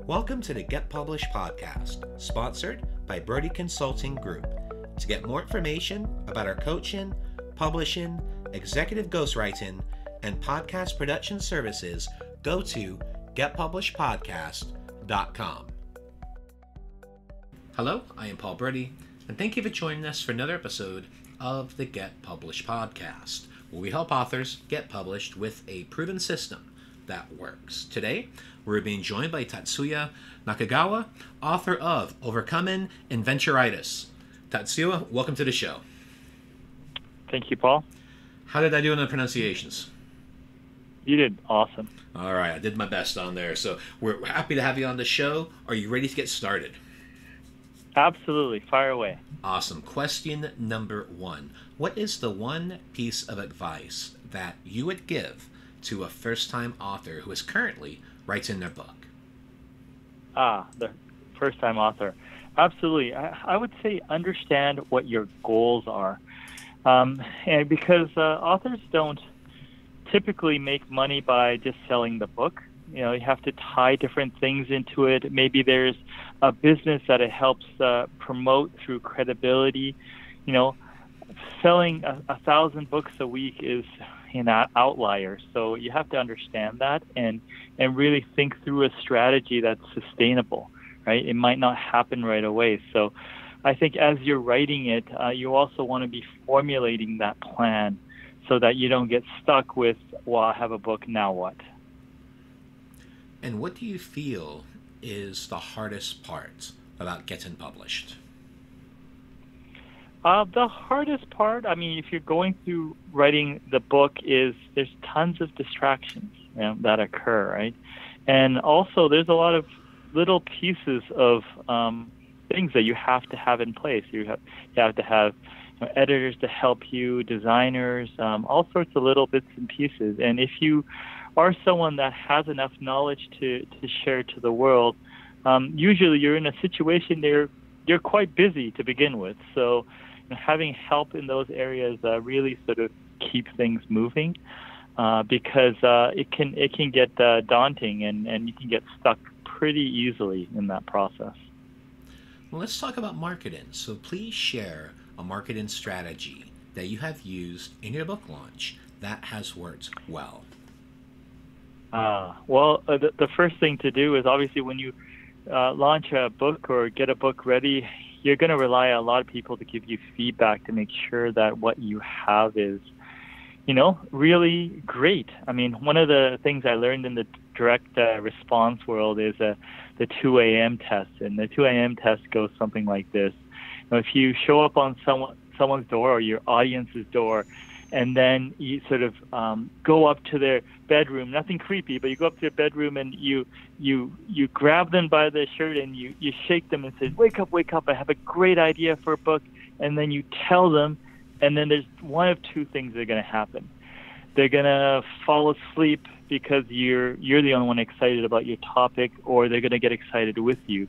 Welcome to the Get Published podcast, sponsored by Brodie Consulting Group. To get more information about our coaching, publishing, executive ghostwriting, and podcast production services, go to getpublishedpodcast.com. Hello, I am Paul Brodie, and thank you for joining us for another episode of the Get Published podcast, where we help authors get published with a proven system that works. Today, we're being joined by Tatsuya Nakagawa, author of Overcoming Inventuritis. Tatsuya, welcome to the show. Thank you, Paul. How did I do in the pronunciations? You did awesome. All right, I did my best on there. So we're happy to have you on the show. Are you ready to get started? Absolutely. Fire away. Awesome. Question number 1. What is the one piece of advice that you would give to a first-time author who is currently writing their book? The first-time author. Absolutely. I would say understand what your goals are. And because authors don't typically make money by just selling the book. You know, you have to tie different things into it. Maybe there's a business that it helps promote through credibility. You know, selling 1,000 books a week is an outlier. So you have to understand that and really think through a strategy that's sustainable, right? It might not happen right away. So I think as you're writing it, you also want to be formulating that plan so that you don't get stuck with, well, I have a book, now what? And what do you feel is the hardest part about getting published? The hardest part, I mean, if you're going through writing the book, is there's tons of distractions that occur, right? And also there's a lot of little pieces of things that you have to have in place. You have to have editors to help you, designers, all sorts of little bits and pieces. And if you are someone that has enough knowledge to share to the world, usually you're in a situation there you're quite busy to begin with. So having help in those areas really sort of keep things moving because it can get daunting and you can get stuck pretty easily in that process. Well, let's talk about marketing. So please share a marketing strategy that you have used in your book launch that has worked well. The first thing to do is obviously when you launch a book or get a book ready, you're going to rely on a lot of people to give you feedback to make sure that what you have is, really great. I mean, one of the things I learned in the direct response world is the 2 a.m. test. And the 2 a.m. test goes something like this. If you show up on someone's door or your audience's door, and then you sort of go up to their bedroom, nothing creepy, but you go up to their bedroom and you grab them by the shirt and you shake them and say, wake up, I have a great idea for a book. And then you tell them, and then there's one of two things that are going to happen. They're going to fall asleep because you're the only one excited about your topic, or they're going to get excited with you.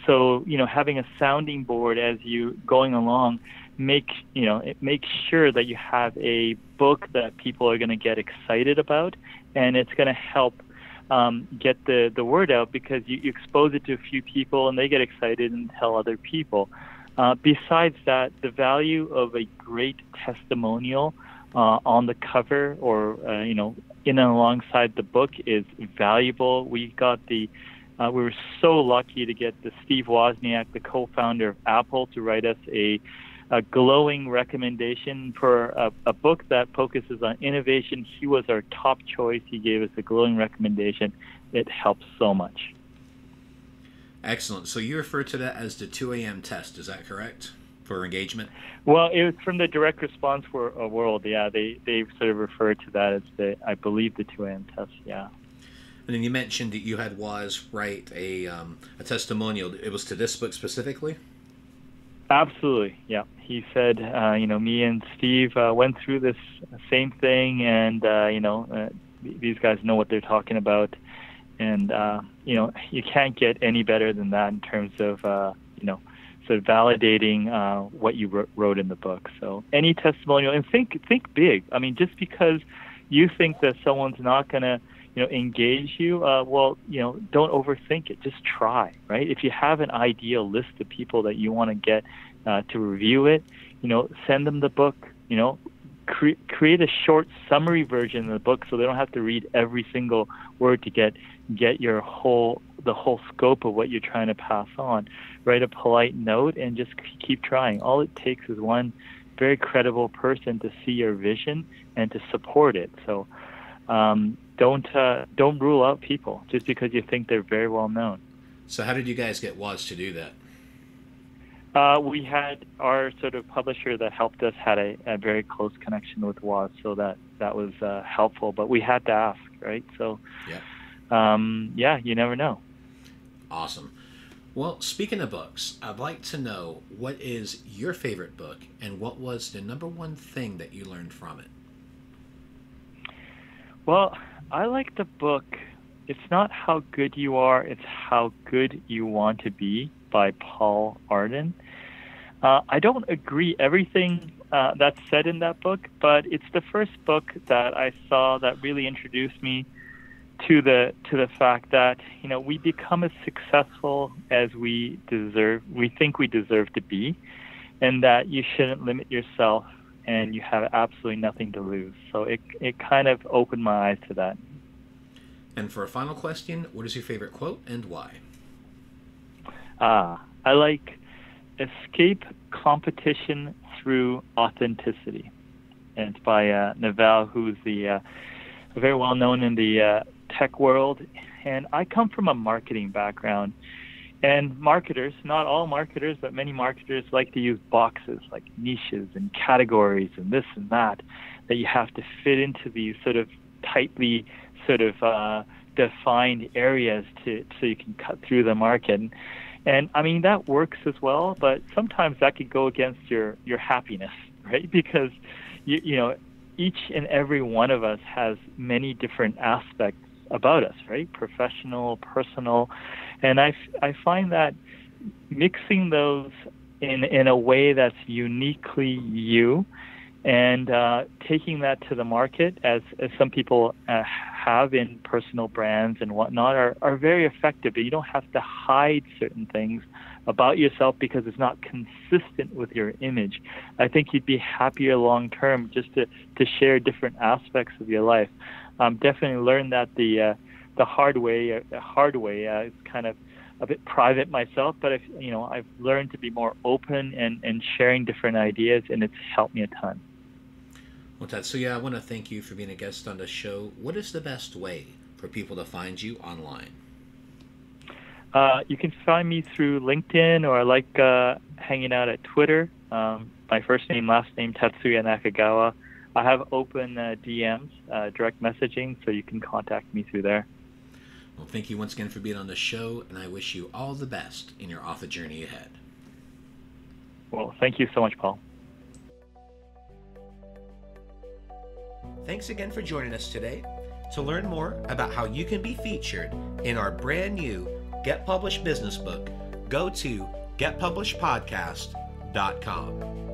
So, having a sounding board as you going along, make sure that you have a book that people are going to get excited about, and it's going to help get the word out because you expose it to a few people and they get excited and tell other people. Besides that, the value of a great testimonial on the cover or in and alongside the book is valuable. We were so lucky to get the Steve Wozniak, the co-founder of Apple, to write us a glowing recommendation for a book that focuses on innovation. He was our top choice. He gave us a glowing recommendation. It helps so much. Excellent. So you refer to that as the 2 a.m. test. Is that correct for engagement? Well, it was from the direct response world. Yeah, they sort of referred to that as I believe the 2 a.m. test. Yeah. And then you mentioned that you had Woz write a testimonial. It was to this book specifically? Absolutely, yeah. He said, me and Steve went through this same thing, and, these guys know what they're talking about. And, you can't get any better than that in terms of, sort of validating what you wrote in the book. So any testimonial, and think big. I mean, just because you think that someone's not going to engage you, well, don't overthink it. Just try, right? If you have an ideal list of people that you want to get to review it, send them the book. Create a short summary version of the book so they don't have to read every single word to get the whole scope of what you're trying to pass on. Write a polite note and just keep trying. All it takes is one very credible person to see your vision and to support it. So don't rule out people just because you think they're very well known. So how did you guys get Woz to do that? We had our sort of publisher that helped us had a very close connection with Woz, so that was helpful. But we had to ask, right? So, you never know. Awesome. Well, speaking of books, I'd like to know what is your favorite book and what was the number one thing that you learned from it? Well, I like the book, It's Not How Good You Are, It's How Good You Want to Be by Paul Arden. I don't agree everything that's said in that book, but it's the first book that I saw that really introduced me to the fact that we become as successful as we think we deserve to be, and that you shouldn't limit yourself, and you have absolutely nothing to lose. So it kind of opened my eyes to that. And for a final question, what is your favorite quote and why? I like Escape Competition Through Authenticity. And it's by Naval, who's very well known in the tech world. And I come from a marketing background. And marketers, not all marketers, but many marketers like to use boxes like niches and categories and this and that you have to fit into these sort of tightly defined areas so you can cut through the market. And I mean, that works as well, but sometimes that could go against your happiness, right? Because each and every one of us has many different aspects about us, right? Professional, personal, and I find that mixing those in a way that's uniquely you, and taking that to the market, as some people have in personal brands and whatnot, are very effective. You don't have to hide certain things about yourself because it's not consistent with your image. I think you'd be happier long term just to share different aspects of your life. Definitely learned that the hard way. It's kind of a bit private myself, but I've learned to be more open and sharing different ideas, and it's helped me a ton. Well, Tatsuya, I want to thank you for being a guest on the show. What is the best way for people to find you online? You can find me through LinkedIn, or I like hanging out at Twitter. My first name, last name, Tatsuya Nakagawa. I have open DMs, direct messaging, so you can contact me through there. Well, thank you once again for being on the show, and I wish you all the best in your author journey ahead. Well, thank you so much, Paul. Thanks again for joining us today. To learn more about how you can be featured in our brand new Get Published business book, go to getpublishedpodcast.com.